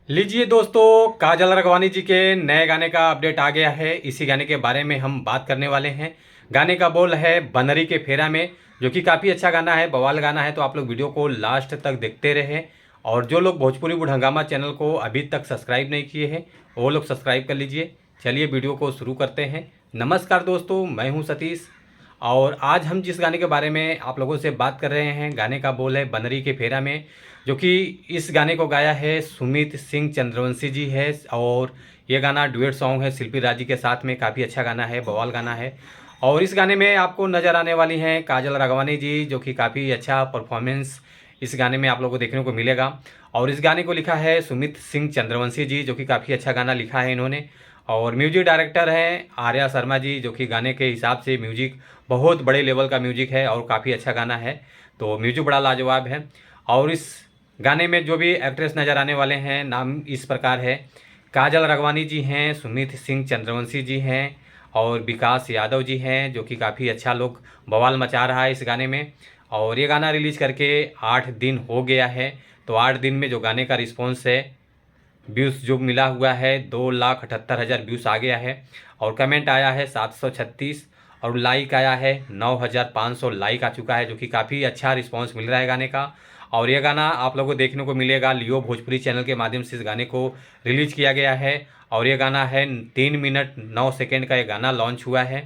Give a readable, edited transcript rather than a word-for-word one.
लीजिए दोस्तों, काजल राघवानी जी के नए गाने का अपडेट आ गया है। इसी गाने के बारे में हम बात करने वाले हैं। गाने का बोल है बनरी के फेरा में, जो कि काफ़ी अच्छा गाना है, बवाल गाना है। तो आप लोग वीडियो को लास्ट तक देखते रहें। और जो लोग भोजपुरी बुढ़ हंगामा चैनल को अभी तक सब्सक्राइब नहीं किए हैं वो लोग सब्सक्राइब कर लीजिए। चलिए वीडियो को शुरू करते हैं। नमस्कार दोस्तों, मैं हूँ सतीश और आज हम जिस गाने के बारे में आप लोगों से बात कर रहे हैं, गाने का बोल है बनरी के फेरा में, जो कि इस गाने को गाया है सुमित सिंह चंद्रवंशी जी है। और ये गाना डुएट सॉन्ग है शिल्पी राज जी के साथ में। काफ़ी अच्छा गाना है, बवाल गाना है। और इस गाने में आपको नज़र आने वाली हैं काजल राघवानी जी, जो कि काफ़ी अच्छा परफॉर्मेंस इस गाने में आप लोगों को देखने को मिलेगा। और इस गाने को लिखा है सुमित सिंह चंद्रवंशी जी, जो कि काफ़ी अच्छा गाना लिखा है इन्होंने। और म्यूजिक डायरेक्टर हैं आर्या शर्मा जी, जो कि गाने के हिसाब से म्यूजिक बहुत बड़े लेवल का म्यूजिक है और काफ़ी अच्छा गाना है। तो म्यूजिक बड़ा लाजवाब है। और इस गाने में जो भी एक्ट्रेस नज़र आने वाले हैं, नाम इस प्रकार है। काजल राघवानी जी हैं, सुमित सिंह चंद्रवंशी जी हैं और विकास यादव जी हैं, जो कि काफ़ी अच्छा लोग बवाल मचा रहा है इस गाने में। और ये गाना रिलीज़ करके 8 दिन हो गया है। तो 8 दिन में जो गाने का रिस्पॉन्स है, व्यूज़ जो मिला हुआ है 2,78,000 व्यूज़ आ गया है। और कमेंट आया है 736 और लाइक आया है 9,500 लाइक आ चुका है, जो कि काफ़ी अच्छा रिस्पांस मिल रहा है गाने का। और ये गाना आप लोगों को देखने को मिलेगा लियो भोजपुरी चैनल के माध्यम से। इस गाने को रिलीज़ किया गया है और ये गाना है 3 मिनट 9 सेकेंड का ये गाना लॉन्च हुआ है।